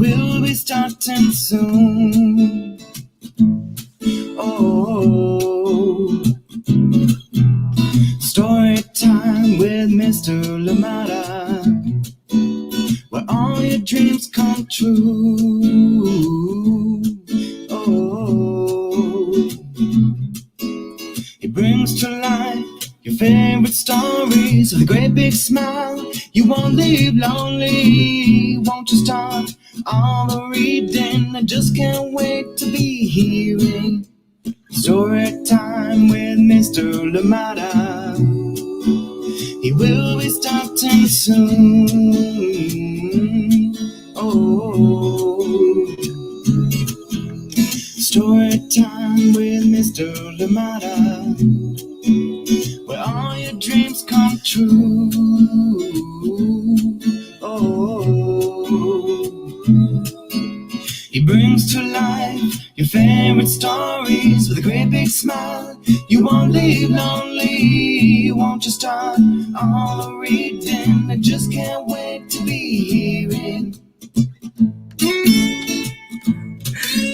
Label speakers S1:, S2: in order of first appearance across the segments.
S1: will be starting soon. Oh, story time with Mr. Lamada, where all your dreams come true. Oh, he brings to life your favorite stories with a great big smile. You won't leave lonely. Won't you start all the reading? I just can't wait to be hearing story time with Mr. Lamada. He will be starting soon. Oh, story time with Mr. Lamada, where all your dreams come true. Oh, he brings to life your favorite stories with a great big smile. You won't leave lonely. Won't you start all the reading? I just can't wait to be hearing.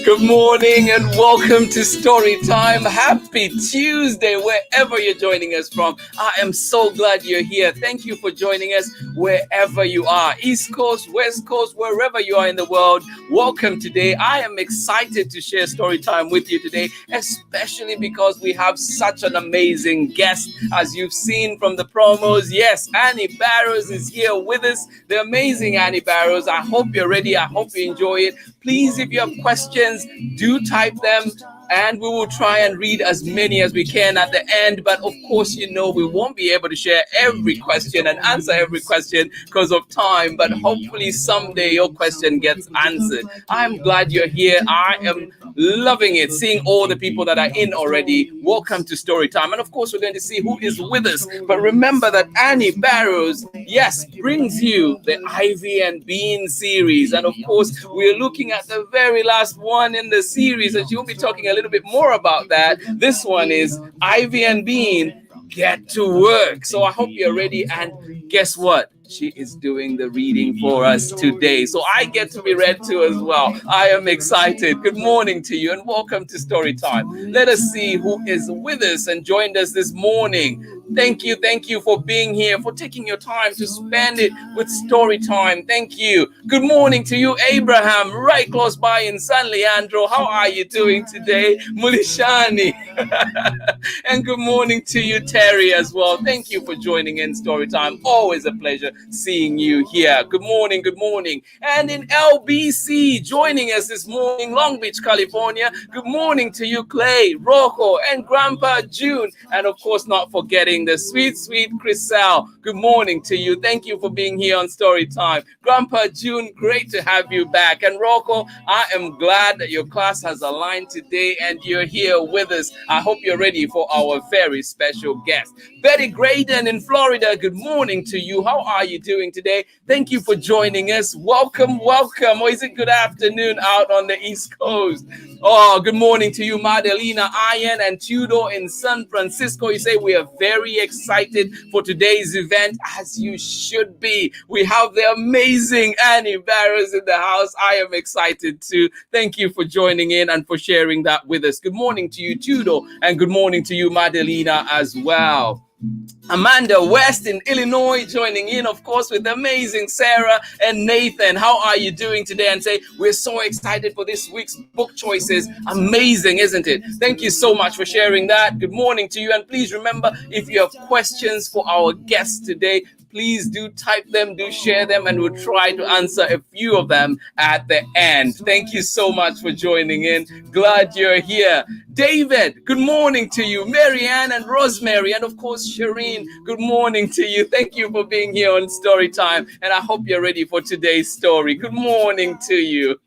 S1: Good morning and welcome to Storytime. Happy Tuesday, wherever you're joining us from. I am so glad you're here. Thank you for joining us wherever you are. East Coast, West Coast, wherever you are in the world. Welcome today. I am excited to share Storytime with you today, especially because we have such an amazing guest. As you've seen from the promos, yes, Annie Barrows is here with us. The amazing Annie Barrows. I hope you're ready. I hope you enjoy it. Please, if you have questions, do type them and we will try and read as many as we can at the end. But of course, you know, we won't be able to share every question and answer every question because of time. But hopefully someday your question gets answered. I'm glad you're here. I am loving it, seeing all the people that are in already. Welcome to Storytime. And of course, we're going to see who is with us. But remember that Annie Barrows, yes, brings you the Ivy and Bean series. And of course, we're looking at the very last one in the series, and she'll be talking a little bit more about that. This one is Ivy and Bean Get to Work. So I hope you're ready. And guess what? She is doing the reading for us today. So I get to be read to as well. I am excited. Good morning to you and welcome to Storytime. Let us see who is with us and joined us this morning. Thank you for being here, for taking your time to spend it with Storytime. Thank you. Good morning to you, Abraham, right close by in San Leandro. How are you doing today? Mulishani. And good morning to you, Terry, as well. Thank you for joining in Storytime. Always a pleasure seeing you here. Good morning, good morning. And in LBC, joining us this morning, Long Beach, California. Good morning to you, Clay, Rocco, and Grandpa June. And of course, not forgetting the sweet Chriselle. Good morning to you. Thank you for being here on Storytime. Grandpa June, great to have you back. And Rocco, I am glad that your class has aligned today and you're here with us. I hope you're ready for our very special guest. Betty Graydon in Florida, good morning to you. How are you doing today? Thank you for joining us. Welcome. Or is it good afternoon out on the East Coast? Oh, good morning to you, Madelina Iron and Tudor in San Francisco. You say we are very excited for today's event, as you should be. We have the amazing Annie Barrows in the house. I am excited too. Thank you for joining in and for sharing that with us. Good morning to you, Tudor, and good morning to you, Madelina, as well. Amanda West in Illinois joining in, of course, with the amazing Sarah and Nathan. How are you doing today? And say, we're so excited for this week's book choices. Amazing, isn't it? Thank you so much for sharing that. Good morning to you. And please remember, if you have questions for our guests today, please do type them, do share them, and we'll try to answer a few of them at the end. Thank you so much for joining in. Glad you're here. David, good morning to you. Marianne and Rosemary, and of course, Shireen, good morning to you. Thank you for being here on Storytime, and I hope you're ready for today's story. Good morning to you.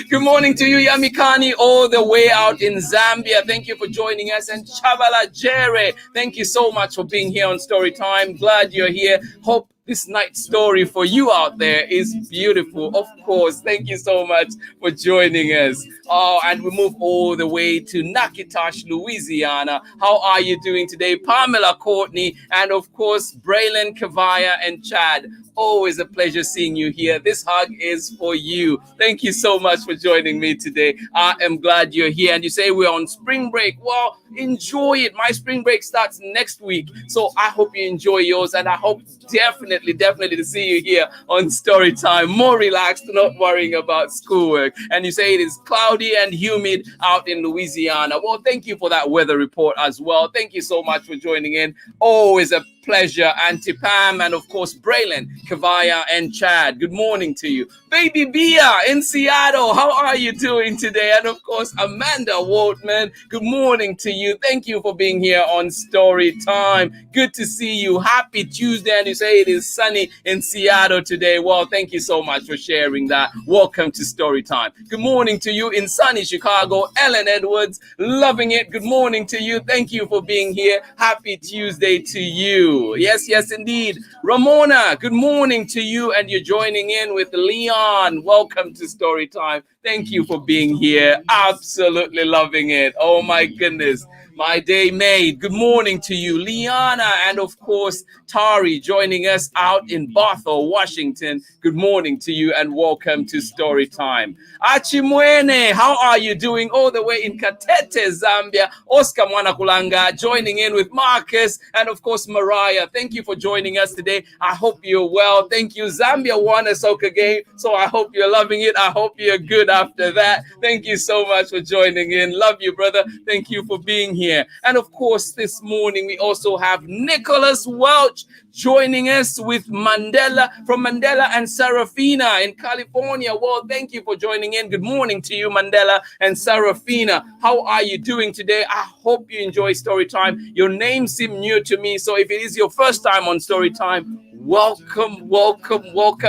S1: Good morning to you, Yamikani, all the way out in Zambia. Thank you for joining us. And Chavala Jere, thank you so much for being here on Storytime. Glad you're here. Hope this night's story for you out there is beautiful. Of course, thank you so much for joining us. Oh, and we move all the way to Nakitash, Louisiana. How are you doing today? Pamela Courtney, and of course, Braylon Kavaya and Chad. always a pleasure seeing you here. This hug is for you. Thank you so much for joining me today. I am glad you're here. And you say we're on spring break. Well, enjoy it. My spring break starts next week. So I hope you enjoy yours. And I hope definitely to see you here on Storytime. More relaxed, not worrying about schoolwork. And you say it is cloudy and humid out in Louisiana. Well, thank you for that weather report as well. Thank you so much for joining in. Always a pleasure. Auntie Pam and of course Braylon, Kavaya and Chad. Good morning to you. Baby Bia in Seattle. How are you doing today? And of course Amanda Waltman. Good morning to you. Thank you for being here on Storytime. Good to see you. Happy Tuesday. And you say it is sunny in Seattle today. Well, thank you so much for sharing that. Welcome to Storytime. Good morning to you in sunny Chicago. Ellen Edwards, loving it. Good morning to you. Thank you for being here. Happy Tuesday to you. Yes, indeed. Ramona, good morning to you. And you're joining in with Leon. Welcome to Storytime. Thank you for being here. Absolutely loving it. Oh my goodness. My day made. Good morning to you, Liana, and of course, Tari joining us out in Bothell, Washington. Good morning to you and welcome to Storytime. Achimwene, how are you doing all the way in Katete, Zambia? Oscar Mwanakulanga joining in with Marcus and of course, Mariah. Thank you for joining us today. I hope you're well. Thank you. Zambia won a soccer game, so I hope you're loving it. I hope you're good after that. Thank you so much for joining in. Love you, brother. Thank you for being here. And of course, this morning we also have Nicholas Welch joining us with Mandela from Mandela and Serafina in California. Well, thank you for joining in. Good morning to you, Mandela and Serafina. How are you doing today? I hope you enjoy Storytime. Your names seem new to me, so if it is your first time on Storytime, welcome.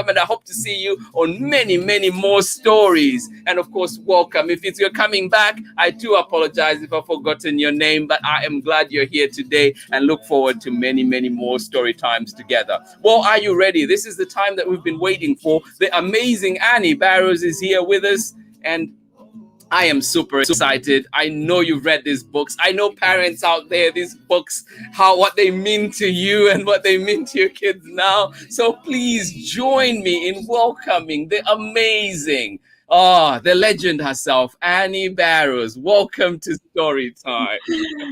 S1: And I hope to see you on many more stories. And of course, welcome. If it's you're coming back, I do apologize if I've forgotten your name, but I am glad you're here today and look forward to many more story times together. Well, are you ready? This is the time that we've been waiting for. The amazing Annie Barrows is here with us, and I am super excited. I know you've read these books. I know parents out there, these books, what they mean to you and what they mean to your kids now. So please join me in welcoming the amazing, the legend herself, Annie Barrows. Welcome to Storytime.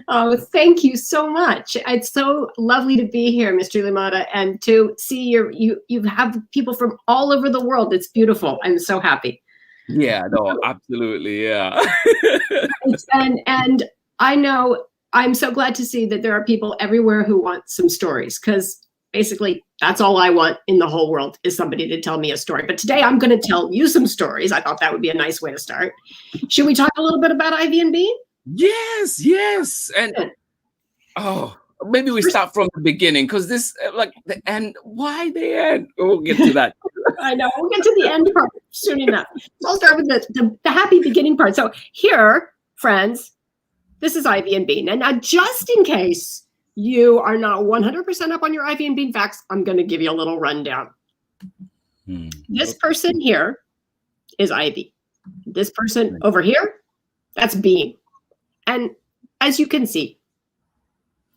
S2: Oh, thank you so much. It's so lovely to be here, Mr. Limata, and to see you have people from all over the world. It's beautiful. I'm so happy.
S1: Yeah, no, absolutely, yeah.
S2: and I know I'm so glad to see that there are people everywhere who want some stories, because basically that's all I want in the whole world is somebody to tell me a story. But today I'm going to tell you some stories. I thought that would be a nice way to start. Should we talk a little bit about Ivy and Bean?
S1: Yes. And maybe we start from the beginning, because this, like, the end. Why the end? We'll get to that.
S2: I know. We'll get to the end part soon enough. So I'll start with the happy beginning part. So here, friends, this is Ivy and Bean. And now, just in case you are not 100% up on your Ivy and Bean facts, I'm going to give you a little rundown. This person here is Ivy. This person over here, that's Bean. And as you can see,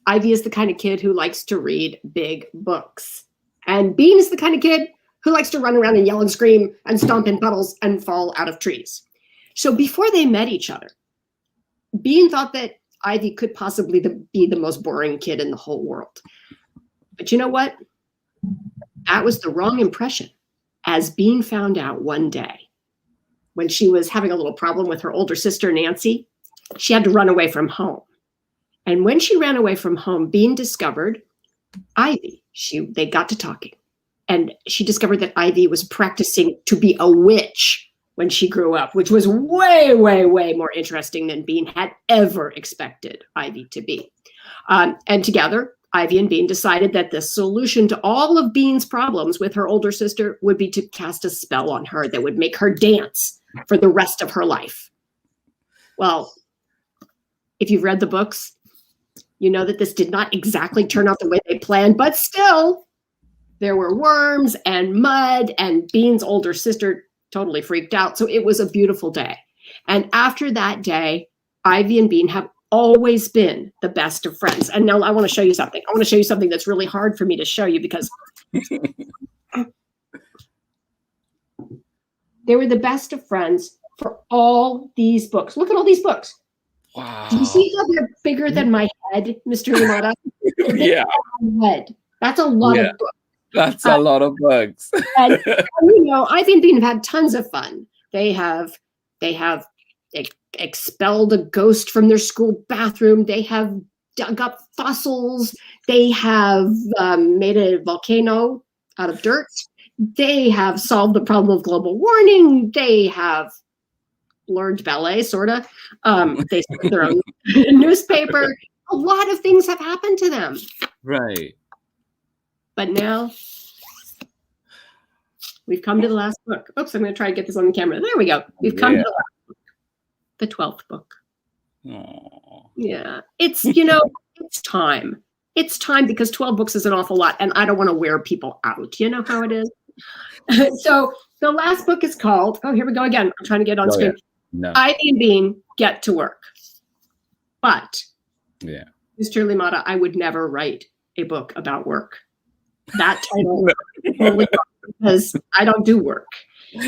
S2: Ivy is the kind of kid who likes to read big books. And Bean is the kind of kid who likes to run around and yell and scream and stomp in puddles and fall out of trees. So before they met each other, Bean thought that Ivy could possibly be the most boring kid in the whole world. But you know what? That was the wrong impression, as Bean found out one day when she was having a little problem with her older sister, Nancy. She had to run away from home. And when she ran away from home, Bean discovered Ivy. They got to talking. And she discovered that Ivy was practicing to be a witch when she grew up, which was way more interesting than Bean had ever expected Ivy to be. And together, Ivy and Bean decided that the solution to all of Bean's problems with her older sister would be to cast a spell on her that would make her dance for the rest of her life. Well, if you've read the books, you know that this did not exactly turn out the way they planned, but still, there were worms and mud, and Bean's older sister totally freaked out. So it was a beautiful day. And after that day, Ivy and Bean have always been the best of friends. And now I want to show you something. I want to show you something that's really hard for me to show you, because They were the best of friends for all these books. Look at all these books.
S1: Wow.
S2: Do you see how they're bigger than my head, Mr. Limata?
S1: Yeah.
S2: Head. That's a lot
S1: Yeah.
S2: of books.
S1: That's a lot of bugs.
S2: And you know, Ivy and Bean have had tons of fun. They have expelled a ghost from their school bathroom. They have dug up fossils. They have made a volcano out of dirt. They have solved the problem of global warming. They have learned ballet, sort of. They started their own newspaper. A lot of things have happened to them.
S1: Right.
S2: But now we've come to the last book. Oops, I'm going to try to get this on the camera. There we go. We've come to the last book, the 12th book.
S1: Aww.
S2: Yeah, it's, you know, it's time. It's time because 12 books is an awful lot, and I don't want to wear people out. You know how it is? So the last book is called, oh, here we go again. I'm trying to get on screen.
S1: Yeah. No.
S2: Ivy and Bean Get to Work. But,
S1: Yeah.
S2: Mr. Limata, I would never write a book about work. That title, only because I don't do work.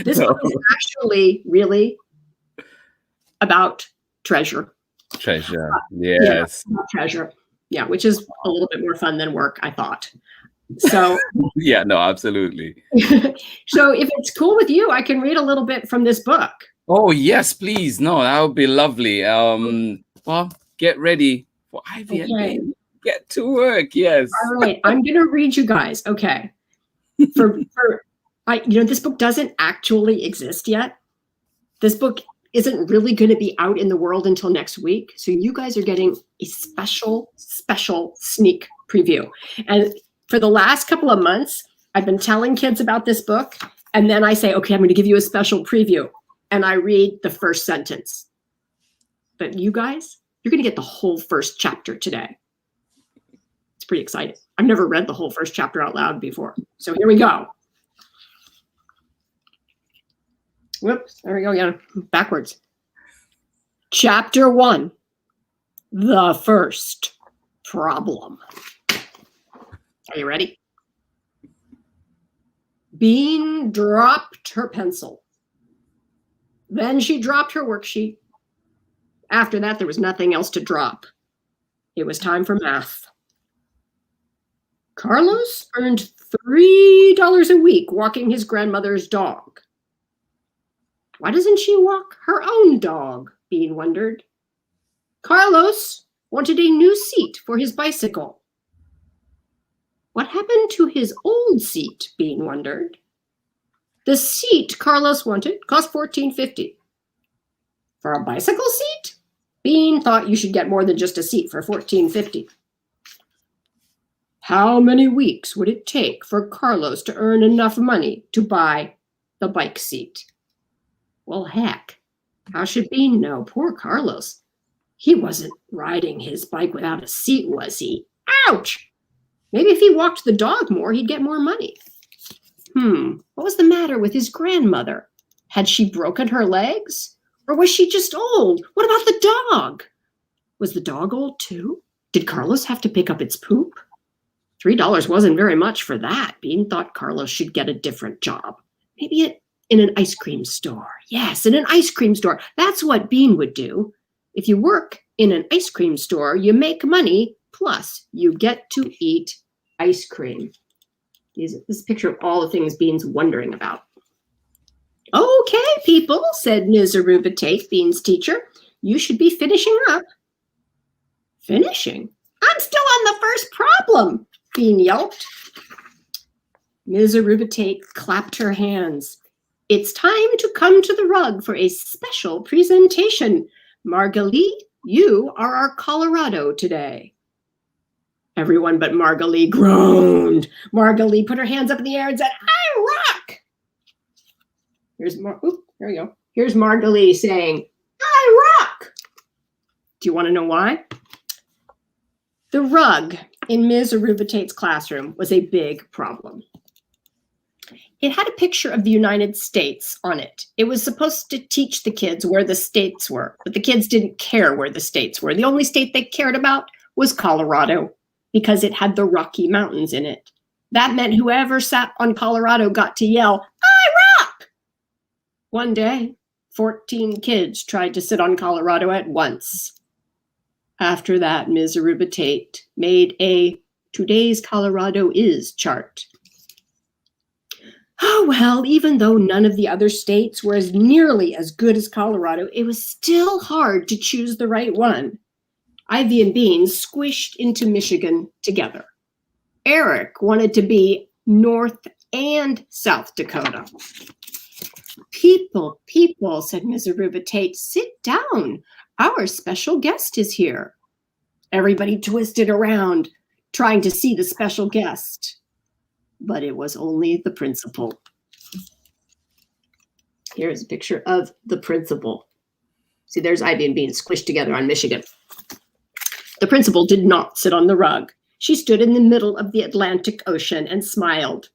S2: This book is actually really about treasure.
S1: Treasure. Yes.
S2: Yeah, treasure. Yeah, which is a little bit more fun than work, I thought. So
S1: yeah, no, absolutely.
S2: So if it's cool with you, I can read a little bit from this book.
S1: Oh yes, please. No, that would be lovely. Well, get ready for Ivy and Bean. Get to work. Yes.
S2: All right. I'm gonna read you guys. Okay. You know, this book doesn't actually exist yet. This book isn't really going to be out in the world until next week. So you guys are getting a special sneak preview. And for the last couple of months, I've been telling kids about this book. And then I say, okay, I'm going to give you a special preview. And I read the first sentence. But you guys, you're going to get the whole first chapter today. It's pretty exciting. I've never read the whole first chapter out loud before. So here we go. Whoops, there we go again, backwards. Chapter 1, the first problem. Are you ready? Bean dropped her pencil. Then she dropped her worksheet. After that, there was nothing else to drop. It was time for math. Carlos earned $3 a week walking his grandmother's dog. Why doesn't she walk her own dog? Bean wondered. Carlos wanted a new seat for his bicycle. What happened to his old seat? Bean wondered. The seat Carlos wanted cost $14.50. For a bicycle seat? Bean thought you should get more than just a seat for $14.50. How many weeks would it take for Carlos to earn enough money to buy the bike seat? Well, heck, how should Bean know? Poor Carlos. He wasn't riding his bike without a seat, was he? Ouch! Maybe if he walked the dog more, he'd get more money. What was the matter with his grandmother? Had she broken her legs? Or was she just old? What about the dog? Was the dog old too? Did Carlos have to pick up its poop? $3 wasn't very much for that. Bean thought Carlos should get a different job. Maybe in an ice cream store. Yes, in an ice cream store. That's what Bean would do. If you work in an ice cream store, you make money, plus you get to eat ice cream. This is a picture of all the things Bean's wondering about. Okay, people, said Ms. Aruba Tate, Bean's teacher. You should be finishing up. Finishing? I'm still on the first problem, Bean yelped. Ms. Aruba Tate clapped her hands. It's time to come to the rug for a special presentation. Margalie, you are our Colorado today. Everyone but Margalie groaned. Margalie put her hands up in the air and said, I rock. There we go. Here's Margalie saying, I rock. Do you want to know why? The rug in Ms. Aruba Tate's classroom was a big problem. It had a picture of the United States on it. It was supposed to teach the kids where the states were, but the kids didn't care where the states were. The only state they cared about was Colorado because it had the Rocky Mountains in it. That meant whoever sat on Colorado got to yell, I rock! One day, 14 kids tried to sit on Colorado at once. After that, Ms. Aruba Tate made a Today's Colorado Is chart. Oh, well, even though none of the other states were as nearly as good as Colorado, it was still hard to choose the right one. Ivy and Bean squished into Michigan together. Eric wanted to be North and South Dakota. People, said Ms. Aruba Tate, sit down. Our special guest is here. Everybody twisted around, trying to see the special guest. But it was only the principal. Here's a picture of the principal. See, there's Ivy and Bean squished together on Michigan. The principal did not sit on the rug. She stood in the middle of the Atlantic Ocean and smiled.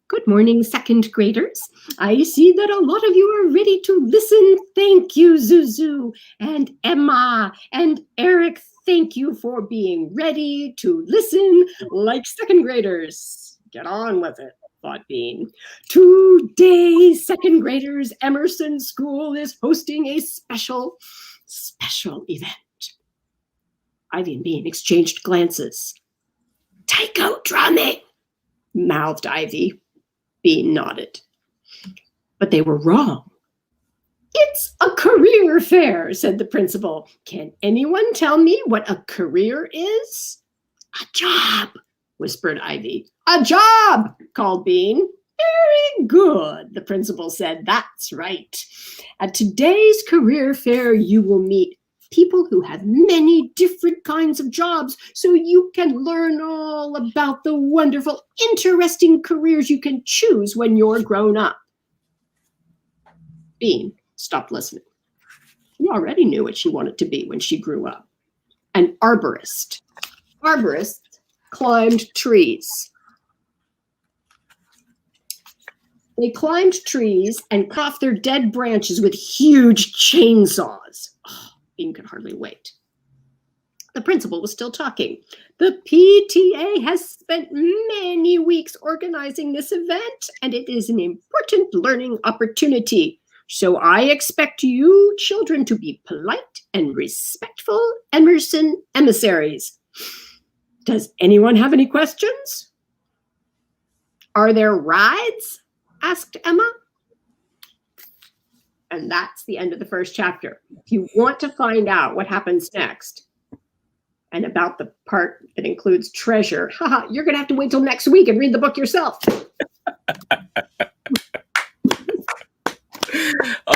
S2: Good morning, second graders. I see that a lot of you are ready to listen. Thank you, Zuzu and Emma and Eric. Thank you for being ready to listen like second graders. Get on with it, thought Bean. Today, second graders, Emerson School is hosting a special event. Ivy and Bean exchanged glances. Taiko drumming, mouthed Ivy. Bean nodded. But they were wrong. It's a career fair, said the principal. Can anyone tell me what a career is? A job, whispered Ivy. A job, called Bean. Very good, the principal said. That's right. At today's career fair, you will meet people who have many different kinds of jobs, so you can learn all about the wonderful, interesting careers you can choose when you're grown up. Bean stopped listening. She already knew what she wanted to be when she grew up. An arborist. Arborists climbed trees. They climbed trees and cut off their dead branches with huge chainsaws. Bean could hardly wait. The principal was still talking. The PTA has spent many weeks organizing this event, and it is an important learning opportunity. So I expect you children to be polite and respectful Emerson emissaries. Does anyone have any questions? Are there rides? Asked Emma. And that's the end of the first chapter. If you want to find out what happens next and about the part that includes treasure, you're going to have to wait till next week and read the book yourself.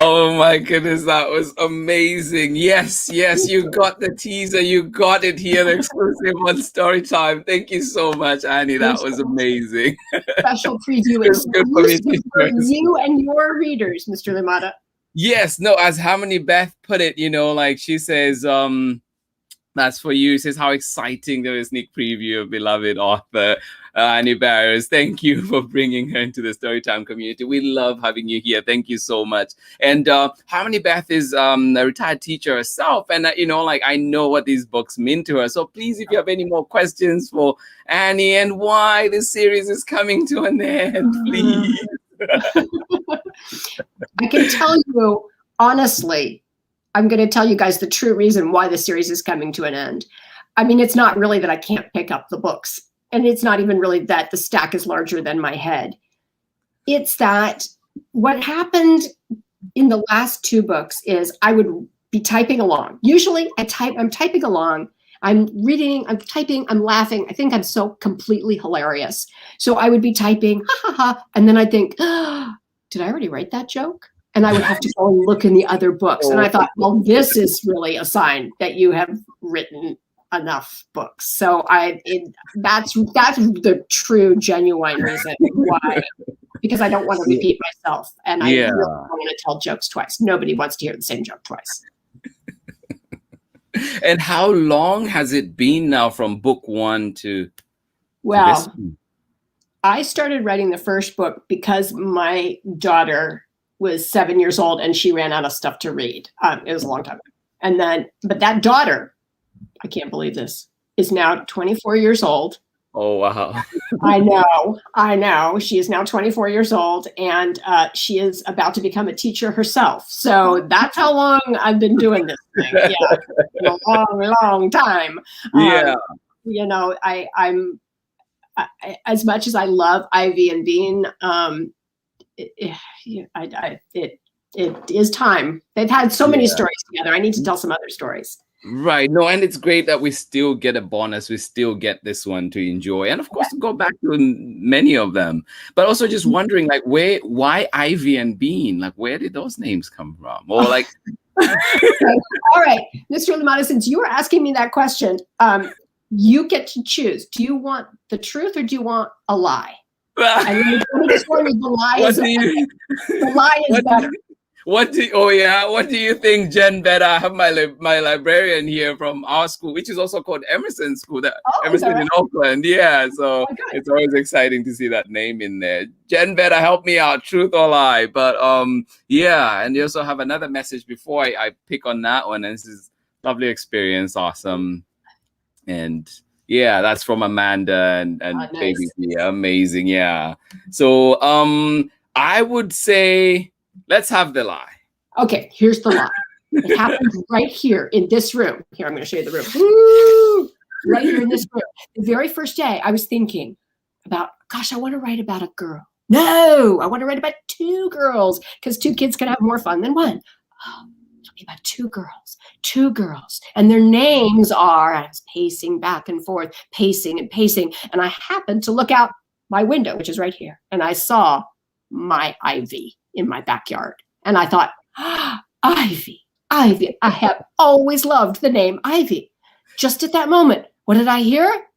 S1: Oh my goodness, that was amazing. Yes, you got the teaser. You got it here, exclusive on Storytime. Thank you so much, Annie. That was amazing.
S2: Special preview exclusive for you and your readers, Mr. Limata.
S1: Yes, no, as Harmony Beth put it, like she says, that's for you. It says how exciting the sneak preview of beloved author Annie Barrows. Thank you for bringing her into the Storytime community. We love having you here. Thank you so much. And Harmony Beth is a retired teacher herself, and I know what these books mean to her. So please, if you have any more questions for Annie and why this series is coming to an end, please.
S2: I can tell you, honestly, I'm going to tell you guys the true reason why the series is coming to an end. I mean, it's not really that I can't pick up the books, and it's not even really that the stack is larger than my head. It's that what happened in the last two books is I would be typing along. Usually I'm typing along, I'm reading, I'm typing, I'm laughing. I think I'm so completely hilarious. So I would be typing, and then I'd think, did I already write that joke? And I would have to go and look in the other books. And I thought, well, this is really a sign that you have written enough books. So that's the true, genuine reason why, because I don't want to repeat myself. And I really don't want to tell jokes twice. Nobody wants to hear the same joke twice.
S1: And how long has it been now from book one to
S2: this? I started writing the first book because my daughter was 7 years old and she ran out of stuff to read. It was a long time ago. But that daughter, I can't believe this, is now 24 years old.
S1: Oh, wow.
S2: I know. She is now 24 years old, and she is about to become a teacher herself. So that's how long I've been doing this thing. Yeah, a long, long time.
S1: Yeah.
S2: I'm as much as I love Ivy and Bean. It is time. They've had so many stories together. I need to tell some other stories.
S1: Right. No, and it's great that we still get a bonus. We still get this one to enjoy. And of course, go back to many of them. But also just wondering, like, why Ivy and Bean? Like, where did those names come from? Or like...
S2: Okay. All right. Mr. Lamada, since you were asking me that question, you get to choose. Do you want the truth or do you want a lie? And let me just warn you, the lie is better.
S1: What do you think, Jen Betta? I have my librarian here from our school, which is also called Emerson School, Emerson in Oakland. Yeah, so it's always exciting to see that name in there. Jen Betta, help me out, truth or lie? But yeah, and you also have another message before I pick on that one. And this is lovely experience, awesome, and yeah, that's from Amanda and nice. Baby. Yeah, amazing. Yeah. So I would say, let's have the lie.
S2: Okay, here's the lie. It happens right here in this room. Here, I'm going to show you the room. Woo! Right here in this room. The very first day, I was thinking about, gosh, I want to write about a girl. No, I want to write about two girls because two kids can have more fun than one. Oh, it'll be about two girls. And their names are, I was pacing back and forth, pacing. And I happened to look out my window, which is right here. And I saw my Ivy in my backyard. And I thought, Ivy. I have always loved the name Ivy. Just at that moment, what did I hear?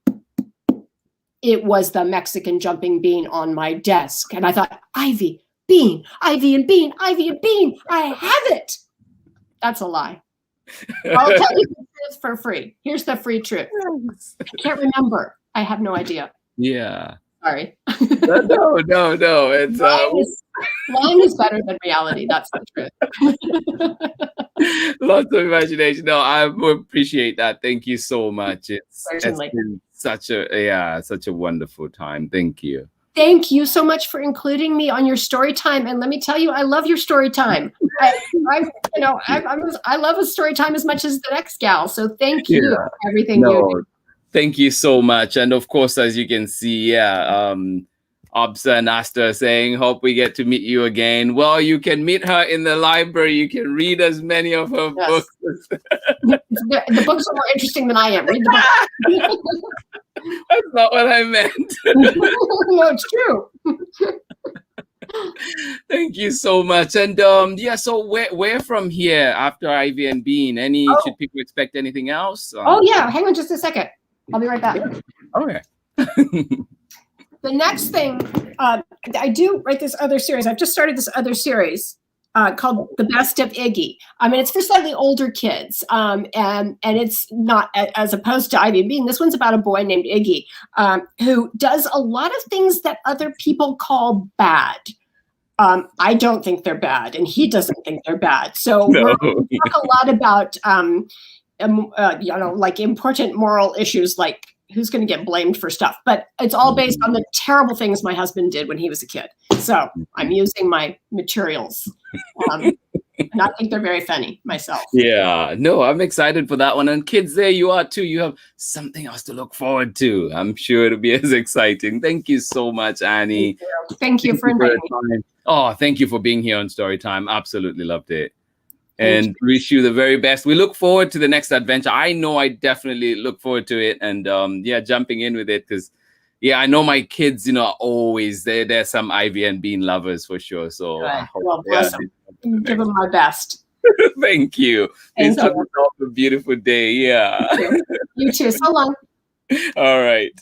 S2: It was the Mexican jumping bean on my desk. And I thought, Ivy, Bean, Ivy and Bean, Ivy and Bean. I have it. That's a lie. I'll tell you the truth for free. Here's the free truth. I can't remember. I have no idea.
S1: Yeah.
S2: Sorry.
S1: No. It's
S2: lying is better than reality. That's the
S1: truth. Lots of imagination. No, I appreciate that. Thank you so much. It's been such a wonderful time. Thank you.
S2: Thank you so much for including me on your story time. And let me tell you, I love your story time. I love a story time as much as the next gal. So thank you for everything you do.
S1: Thank you so much. And of course, as you can see, Obsa and Asta saying, hope we get to meet you again. Well, you can meet her in the library. You can read as many of her books.
S2: The books are more interesting than I am. Read the book.
S1: That's not what I meant.
S2: No, it's true.
S1: Thank you so much. And so where from here after Ivy and Bean? Should people expect anything else?
S2: Hang on just a second. I'll be right back.
S1: Okay.
S2: The next thing, I do write this other series. I've just started this other series called The Best of Iggy. I mean, it's for slightly older kids, and it's not as opposed to Ivy and Bean. This one's about a boy named Iggy who does a lot of things that other people call bad. I don't think they're bad, and he doesn't think they're bad. So we talk a lot about, like important moral issues, like who's going to get blamed for stuff. But it's all based on the terrible things my husband did when he was a kid. So I'm using my materials. And I think they're very funny myself.
S1: Yeah, no, I'm excited for that one. And kids, there you are too. You have something else to look forward to. I'm sure it'll be as exciting. Thank you so much, Annie.
S2: Thank you for inviting me.
S1: Oh, thank you for being here on Storytime. Absolutely loved it. And wish you the very best. We look forward to the next adventure. I know I definitely look forward to it. And jumping in with it because, I know my kids, are always they're some Ivy and Bean lovers for sure. So
S2: well, bless them. Give them my best.
S1: Thank you. It's a beautiful day. Yeah.
S2: You too. So long.
S1: All right.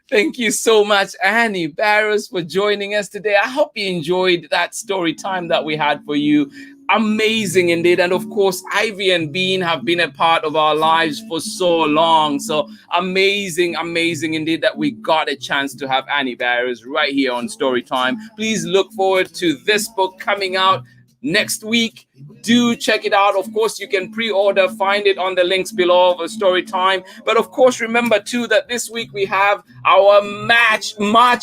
S1: Thank you so much, Annie Barrows, for joining us today. I hope you enjoyed that story time that we had for you. Amazing indeed. And of course, Ivy and Bean have been a part of our lives for so long. So amazing indeed that we got a chance to have Annie Barrows right here on Storytime. Please look forward to this book coming out next week. do check it out. Of course, you can pre-order, find it on the links below of Storytime. But of course, remember too that this week we have our March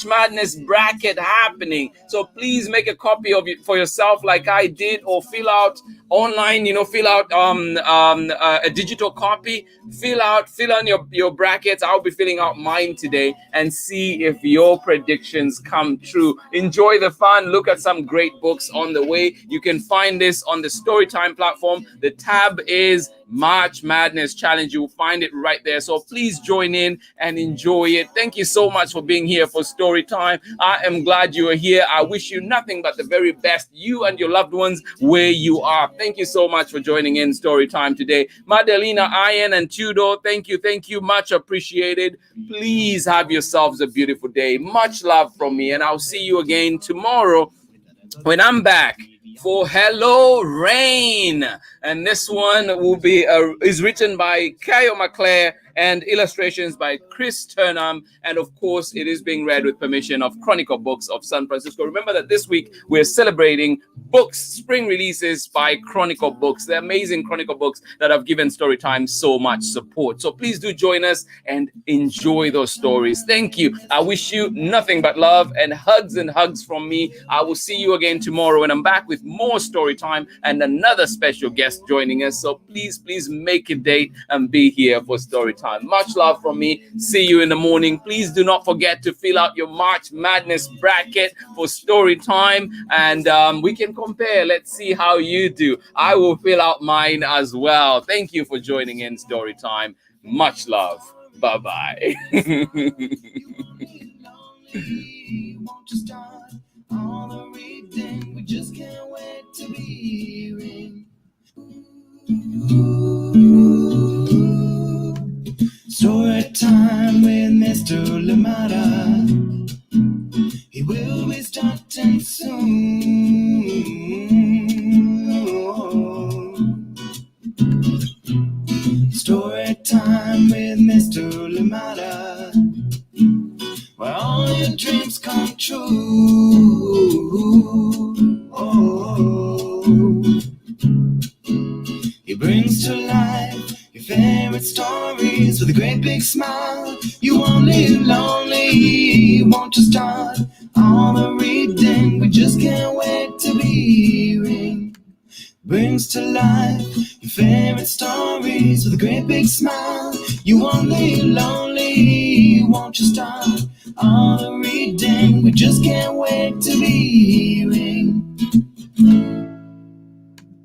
S1: Madness bracket happening. So please make a copy of it for yourself like I did, or fill out online, fill out a digital copy, fill on your brackets. I'll be filling out mine today and see if your predictions come true. Enjoy the fun. Look at some great books on the way. You can find this on the Storytime platform. The tab is March Madness Challenge. You'll find it right there. So please join in and enjoy it. Thank you so much for being here for Storytime. I am glad you are here. I wish you nothing but the very best, you and your loved ones, where you are. Thank you so much for joining in Storytime today. Madelina, Ian, and Tudor, thank you. Much appreciated. Please have yourselves a beautiful day. Much love from me, and I'll see you again tomorrow when I'm back for Hello Rain. And this one will be is written by Kayo McClare and illustrations by Chris Turnham. And of course, it is being read with permission of Chronicle Books of San Francisco. Remember that this week we're celebrating books, spring releases by Chronicle Books, the amazing Chronicle Books that have given Storytime so much support. So please do join us and enjoy those stories. Thank you. I wish you nothing but love and hugs from me. I will see you again tomorrow when I'm back with more Storytime and another special guest joining us. So please make a date and be here for Storytime. Much love from me. See you in the morning. Please do not forget to fill out your March Madness bracket for Storytime, and we can compare. Let's see how you do. I will fill out mine as well. Thank you for joining in Storytime. Much love. Bye-bye.
S3: Story time with Mr. Lamada. He will be starting soon. Story time with Mr. Lamada, where all your dreams come true. He brings to life your favorite stories with a great big smile. You won't live lonely, won't you start all the reading? We just can't wait to be hearing. Brings to life your favorite stories with a great big smile. You won't live lonely, won't you start all the reading? We just can't wait to be hearing.